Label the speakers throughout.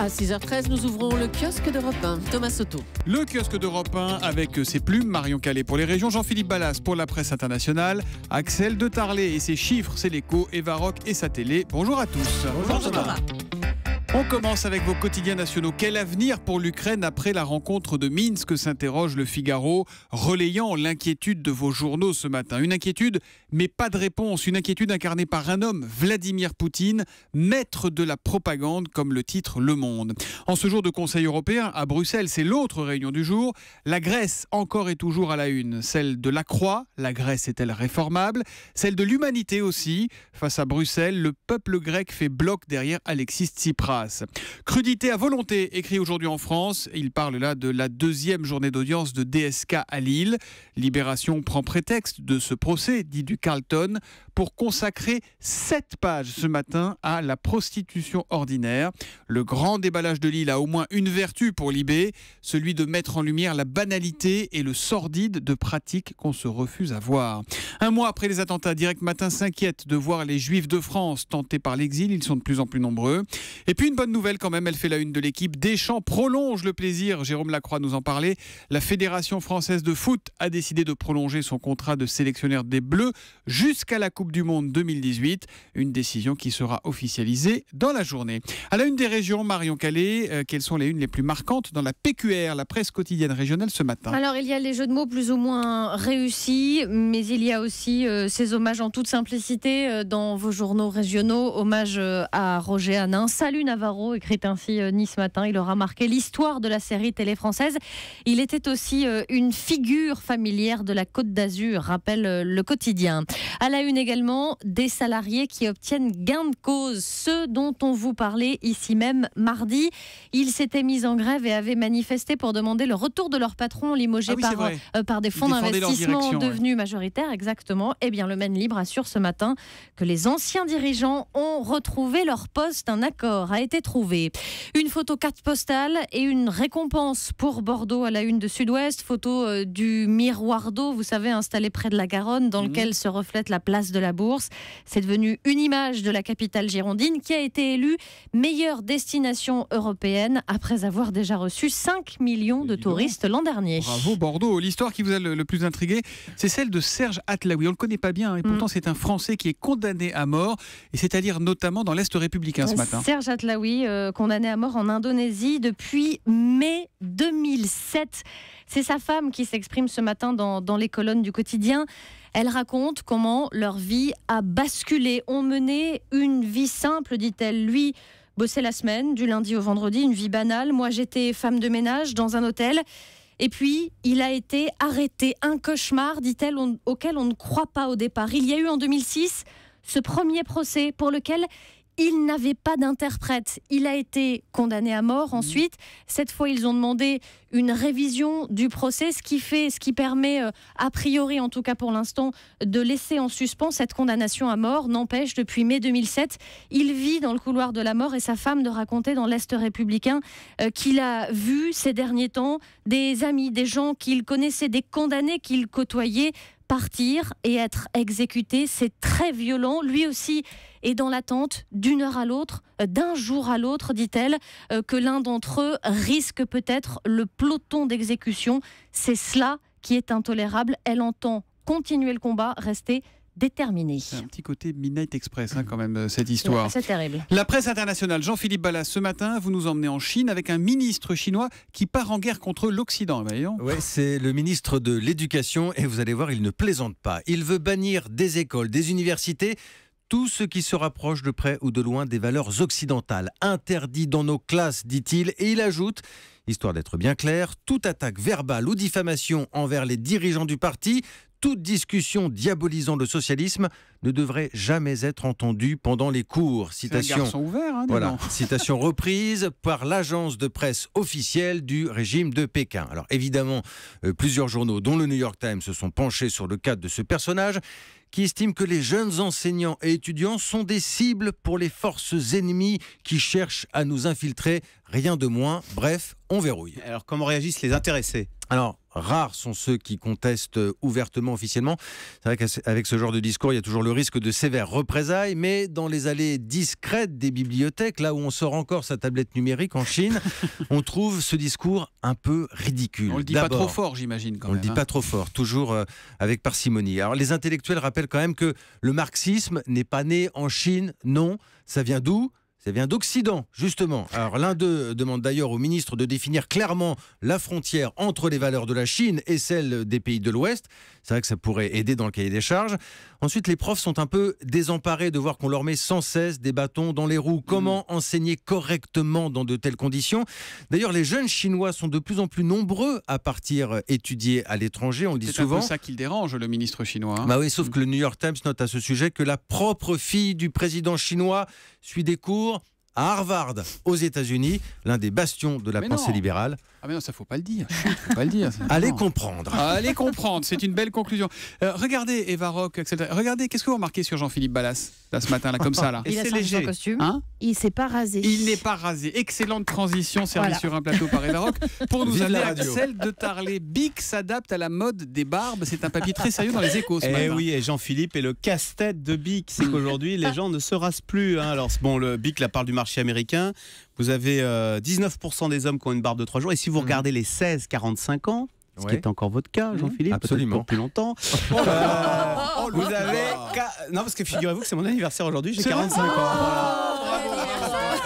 Speaker 1: À 6h13, nous ouvrons le kiosque d'Europe 1. Thomas Soto.
Speaker 2: Le kiosque d'Europe 1 avec ses plumes, Marion Calais pour les régions, Jean-Philippe Ballas pour la presse internationale, Axel de Tarlet et ses chiffres, c'est l'écho, Eva Rock et sa télé. Bonjour à tous.
Speaker 1: Bonjour Thomas.
Speaker 2: On commence avec vos quotidiens nationaux. Quel avenir pour l'Ukraine après la rencontre de Minsk, s'interroge le Figaro, relayant l'inquiétude de vos journaux ce matin. Une inquiétude, mais pas de réponse. Une inquiétude incarnée par un homme, Vladimir Poutine, maître de la propagande, comme le titre Le Monde. En ce jour de Conseil européen, à Bruxelles, c'est l'autre réunion du jour. La Grèce, encore et toujours à la une. Celle de la Croix, la Grèce est-elle réformable? Celle de l'humanité aussi. Face à Bruxelles, le peuple grec fait bloc derrière Alexis Tsipras. Crudité à volonté, écrit aujourd'hui en France. Il parle là de la deuxième journée d'audience de DSK à Lille. Libération prend prétexte de ce procès, dit du Carlton, pour consacrer 7 pages ce matin à la prostitution ordinaire. Le grand déballage de Lille a au moins une vertu pour Libé, celui de mettre en lumière la banalité et le sordide de pratiques qu'on se refuse à voir. Un mois après les attentats, Direct Matin s'inquiète de voir les Juifs de France tentés par l'exil. Ils sont de plus en plus nombreux. Et puis une bonne nouvelle quand même, elle fait la une de l'équipe. Deschamps prolonge le plaisir, Jérôme Lacroix nous en parlait. La Fédération française de foot a décidé de prolonger son contrat de sélectionneur des Bleus jusqu'à la Coupe du Monde 2018. Une décision qui sera officialisée dans la journée. À la une des régions, Marion Calais, quelles sont les unes les plus marquantes dans la PQR, la presse quotidienne régionale ce matin?
Speaker 3: Alors il y a les jeux de mots plus ou moins réussis, mais il y a aussi ces hommages en toute simplicité dans vos journaux régionaux. Hommage à Roger Hanin. Salut Navarro, écrit ainsi Nice Matin. Il aura marqué l'histoire de la série télé française. Il était aussi une figure familière de la Côte d'Azur, rappelle le quotidien. À la une également, des salariés qui obtiennent gain de cause, ceux dont on vous parlait ici même mardi. Ils s'étaient mis en grève et avaient manifesté pour demander le retour de leur patron limogé par des fonds d'investissement devenus majoritaires. Exactement. Eh bien, le Maine Libre assure ce matin que les anciens dirigeants ont retrouvé leur poste. Un accord a été trouvé. Une photo carte postale et une récompense pour Bordeaux à la une de Sud-Ouest. Photo du miroir d'eau, vous savez, installé près de la Garonne, dans lequel se reflète la place de la Bourse. C'est devenu une image de la capitale girondine qui a été élue meilleure destination européenne après avoir déjà reçu 5 millions de touristes l'an dernier.
Speaker 2: Bravo Bordeaux. L'histoire qui vous a le plus intrigué, c'est celle de Serge Atlaoui. On ne le connaît pas bien et pourtant c'est un Français qui est condamné à mort, et c'est à lire notamment dans l'Est républicain ce matin.
Speaker 3: Serge Atlaoui, condamné à mort en Indonésie depuis mai 2007. C'est sa femme qui s'exprime ce matin dans les colonnes du quotidien. Elle raconte comment leur vie a basculé. Ont mené une vie simple, dit-elle. Lui bossait la semaine, du lundi au vendredi, une vie banale. Moi, j'étais femme de ménage dans un hôtel. Et puis, il a été arrêté. Un cauchemar, dit-elle, auquel on ne croit pas au départ. Il y a eu en 2006 ce premier procès pour lequel il n'avait pas d'interprète. Il a été condamné à mort ensuite. Cette fois, ils ont demandé une révision du procès, ce qui permet, a priori, en tout cas pour l'instant, de laisser en suspens cette condamnation à mort. N'empêche, depuis mai 2007, il vit dans le couloir de la mort et sa femme de raconter dans l'Est républicain qu'il a vu ces derniers temps des amis, des gens qu'il connaissait, des condamnés qu'il côtoyait, partir et être exécuté. C'est très violent. Lui aussi est dans l'attente d'une heure à l'autre, d'un jour à l'autre, dit-elle, que l'un d'entre eux risque peut-être le peloton d'exécution. C'est cela qui est intolérable. Elle entend continuer le combat, rester déterminée.
Speaker 2: C'est un petit côté Midnight Express quand même, cette histoire.
Speaker 3: Ouais, c'est terrible.
Speaker 2: La presse internationale, Jean-Philippe Ballas, ce matin, vous nous emmenez en Chine avec un ministre chinois qui part en guerre contre l'Occident.
Speaker 4: Oui, c'est le ministre de l'Éducation et vous allez voir, il ne plaisante pas. Il veut bannir des écoles, des universités, tout ce qui se rapproche de près ou de loin des valeurs occidentales. Interdit dans nos classes, dit-il, et il ajoute, histoire d'être bien clair, toute attaque verbale ou diffamation envers les dirigeants du parti, toute discussion diabolisant le socialisme ne devrait jamais être entendue pendant les cours.
Speaker 2: Citation, c'est un garçon ouvert,
Speaker 4: voilà, citation reprise par l'agence de presse officielle du régime de Pékin. Alors évidemment, plusieurs journaux, dont le New York Times, se sont penchés sur le cas de ce personnage qui estime que les jeunes enseignants et étudiants sont des cibles pour les forces ennemies qui cherchent à nous infiltrer. Rien de moins. Bref, on verrouille.
Speaker 5: Alors comment réagissent les intéressés ?
Speaker 4: Alors, rares sont ceux qui contestent ouvertement, officiellement. C'est vrai qu'avec ce genre de discours, il y a toujours le risque de sévères représailles, mais dans les allées discrètes des bibliothèques, là où on sort encore sa tablette numérique en Chine, on trouve ce discours un peu ridicule.
Speaker 2: On le dit pas trop fort, j'imagine, quand même.
Speaker 4: On le dit pas trop fort, toujours avec parcimonie. Alors les intellectuels rappellent quand même que le marxisme n'est pas né en Chine, non. Ça vient d'où ? Ça vient d'Occident, justement. Alors l'un d'eux demande d'ailleurs au ministre de définir clairement la frontière entre les valeurs de la Chine et celles des pays de l'Ouest. C'est vrai que ça pourrait aider dans le cahier des charges. Ensuite, les profs sont un peu désemparés de voir qu'on leur met sans cesse des bâtons dans les roues. Comment enseigner correctement dans de telles conditions ? D'ailleurs, les jeunes Chinois sont de plus en plus nombreux à partir étudier à l'étranger, on le dit souvent.
Speaker 2: C'est un peu ça qui le dérange, le ministre chinois. Hein.
Speaker 4: Bah oui, sauf que le New York Times note à ce sujet que la propre fille du président chinois suit des cours à Harvard, aux États-Unis, l'un des bastions de la pensée libérale.
Speaker 2: Ah mais non, ça faut pas le dire. Faut pas le dire.
Speaker 4: Allez comprendre.
Speaker 2: Allez comprendre, c'est une belle conclusion. Regardez Eva Rock, etc. Regardez, qu'est-ce que vous remarquez sur Jean-Philippe Ballas là, ce matin, là, comme ça là.
Speaker 3: Il a
Speaker 5: c'est
Speaker 3: sorti
Speaker 5: léger.
Speaker 3: son costume.
Speaker 2: Hein ?
Speaker 6: Il s'est pas rasé.
Speaker 2: Il n'est pas rasé. Excellente transition servie sur un plateau par Eva Rock. Pour nous
Speaker 4: Vive
Speaker 2: amener
Speaker 4: la
Speaker 2: à
Speaker 4: radio.
Speaker 2: celle de Tarlet. Bic s'adapte à la mode des barbes. C'est un papier très sérieux dans les Échos ce
Speaker 5: Eh
Speaker 2: matin.
Speaker 5: oui, et Jean-Philippe est le casse-tête de Bic. C'est qu'aujourd'hui, les gens ne se rasent plus. Hein. Alors, bon, le Bic, là, parle du marché américain. Vous avez 19% des hommes qui ont une barbe de 3 jours. Et si vous regardez les 16-45 ans, ce qui est encore votre cas, Jean-Philippe,
Speaker 4: absolument,
Speaker 5: peut-être pour plus longtemps. Vous avez... Non, parce que figurez-vous que c'est mon anniversaire aujourd'hui, j'ai 45 ans. Voilà.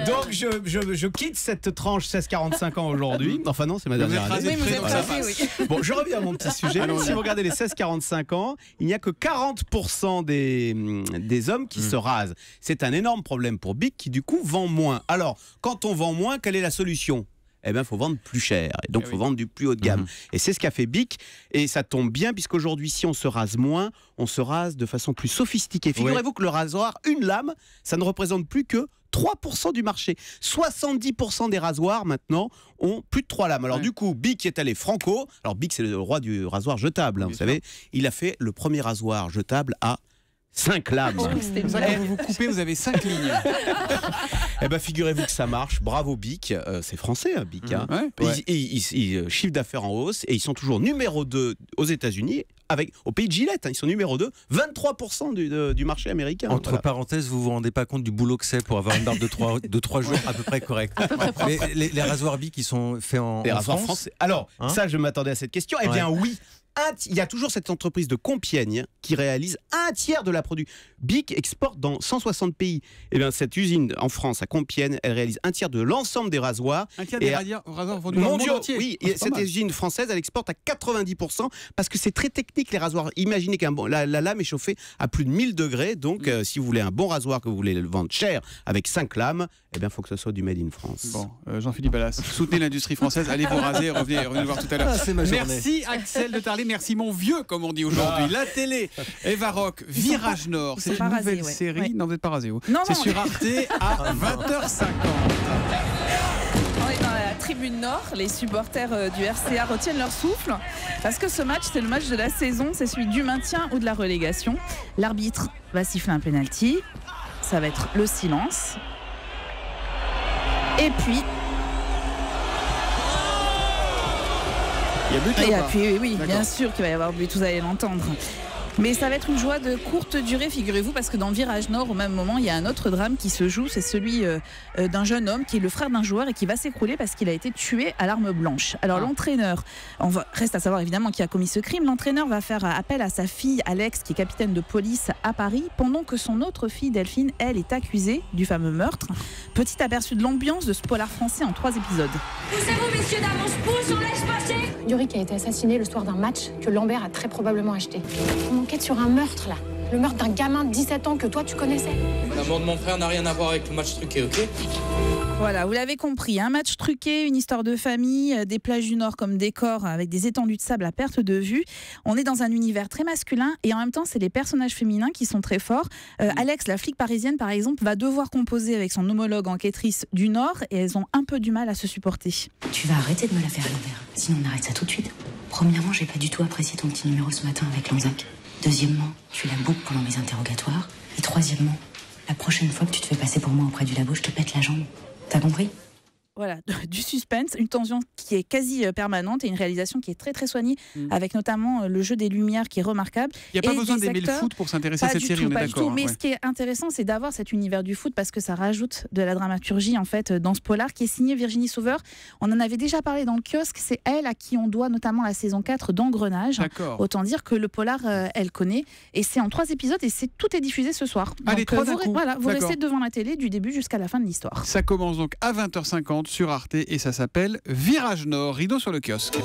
Speaker 5: Donc je quitte cette tranche 16-45 ans aujourd'hui. Enfin non, c'est ma dernière année.
Speaker 1: Oui, vous êtes rasé, oui.
Speaker 5: Bon, je reviens à mon petit sujet. Si vous regardez les 16-45 ans, il n'y a que 40% des hommes qui se rasent. C'est un énorme problème pour Bic qui du coup vend moins. Alors, quand on vend moins, quelle est la solution ? Eh bien, il faut vendre plus cher. Et donc, il faut vendre du plus haut de gamme. Et c'est ce qu'a fait Bic. Et ça tombe bien, puisqu'aujourd'hui, si on se rase moins, on se rase de façon plus sophistiquée. Figurez-vous que le rasoir, une lame, ça ne représente plus que 3% du marché. 70% des rasoirs, maintenant, ont plus de 3 lames. Alors, du coup, Bic est allé franco. Alors, Bic, c'est le roi du rasoir jetable, hein, vous savez. Il a fait le premier rasoir jetable à 5 lames.
Speaker 2: Quand vous vous coupez, vous avez 5 lignes.
Speaker 5: Eh bien, figurez-vous que ça marche. Bravo Bic. C'est français, hein, Bic. Hein.
Speaker 2: Ouais.
Speaker 5: Ils chiffre d'affaires en hausse et ils sont toujours numéro 2 aux États-Unis. Au pays de Gillette, hein, ils sont numéro 2, 23% du marché américain.
Speaker 4: Entre parenthèses, vous vous rendez pas compte du boulot que c'est pour avoir une barbe de 3 jours à peu près correcte. Mais les rasoirs Bic qui sont faits en
Speaker 5: rasoirs
Speaker 4: France.
Speaker 5: français. Alors, ça, je m'attendais à cette question. Eh bien, oui. Il y a toujours cette entreprise de Compiègne qui réalise un tiers de la production. Bic exporte dans 160 pays. Eh bien, cette usine en France, à Compiègne, elle réalise un tiers de l'ensemble des rasoirs.
Speaker 2: Un tiers des rasoirs vendus dans le monde entier.
Speaker 5: Oui, et cette usine française, elle exporte à 90% parce que c'est très technique, les rasoirs. Imaginez que la lame est chauffée à plus de 1000 degrés. Donc, si vous voulez un bon rasoir, que vous voulez le vendre cher avec 5 lames, eh bien, il faut que ce soit du Made in France.
Speaker 2: Bon, Jean-Philippe Ballas, soutenez l'industrie française. Allez vous raser, revenez nous voir tout à l'heure.
Speaker 4: C'est ma journée.
Speaker 2: Merci Axel de Tarlet, merci mon vieux, comme on dit aujourd'hui. La télé, Eva Rock, Virage Nord, c'est une nouvelle série.
Speaker 6: Ouais.
Speaker 2: Non, vous n'êtes pas rasé, vous.
Speaker 6: Non,
Speaker 2: c'est
Speaker 6: non.
Speaker 2: sur Arte à 20h50.
Speaker 6: On est dans la tribune nord, les supporters du RCA retiennent leur souffle parce que ce match, c'est le match de la saison, c'est celui du maintien ou de la relégation. L'arbitre va siffler un penalty, ça va être le silence. Et puis...
Speaker 2: Il y a but
Speaker 6: Et puis, oui, bien sûr qu'il va y avoir but, vous allez l'entendre. Mais ça va être une joie de courte durée, figurez-vous, parce que dans Virage Nord, au même moment, il y a un autre drame qui se joue, c'est celui d'un jeune homme qui est le frère d'un joueur et qui va s'écrouler parce qu'il a été tué à l'arme blanche. Alors l'entraîneur, reste à savoir évidemment qui a commis ce crime, l'entraîneur va faire appel à sa fille Alex, qui est capitaine de police à Paris, pendant que son autre fille Delphine, elle, est accusée du fameux meurtre. Petit aperçu de l'ambiance de ce polar français en 3 épisodes.
Speaker 7: Poussez-vous, messieurs, dames, on se pousse, on laisse passer. Yorick a été assassiné le soir d'un match que Lambert a très probablement acheté. On enquête sur un meurtre, là. Le meurtre d'un gamin de 17 ans que toi, tu connaissais.
Speaker 8: La mort de mon frère n'a rien à voir avec le match truqué, ok ?
Speaker 6: Voilà, vous l'avez compris, un match truqué, une histoire de famille, des plages du Nord comme décor avec des étendues de sable à perte de vue. On est dans un univers très masculin et en même temps, c'est les personnages féminins qui sont très forts. Alex, la flic parisienne par exemple, va devoir composer avec son homologue enquêtrice du Nord et elles ont un peu du mal à se supporter.
Speaker 9: Tu vas arrêter de me la faire à l'envers, sinon on arrête ça tout de suite. Premièrement, j'ai pas du tout apprécié ton petit numéro ce matin avec Lanzac. Deuxièmement, tu la boucles pendant mes interrogatoires. Et troisièmement, la prochaine fois que tu te fais passer pour moi auprès du labo, je te pète la jambe. T'as compris ?
Speaker 6: Voilà, du suspense, une tension qui est quasi permanente et une réalisation qui est très très soignée, avec notamment le jeu des lumières qui est remarquable.
Speaker 2: Il n'y a pas besoin d'aimer le foot pour s'intéresser à cette série, on est d'accord.
Speaker 6: Mais ce qui est intéressant, c'est d'avoir cet univers du foot parce que ça rajoute de la dramaturgie en fait dans ce polar qui est signé Virginie Sauveur. On en avait déjà parlé dans le kiosque, c'est elle à qui on doit notamment la saison 4 d'Engrenage. Autant dire que le polar, elle connaît. Et c'est en 3 épisodes et tout est diffusé ce soir.
Speaker 2: Allez,
Speaker 6: Donc, vous restez devant la télé du début jusqu'à la fin de l'histoire.
Speaker 2: Ça commence donc à 20h50 sur Arte et ça s'appelle Virage Nord. Rideau sur le kiosque.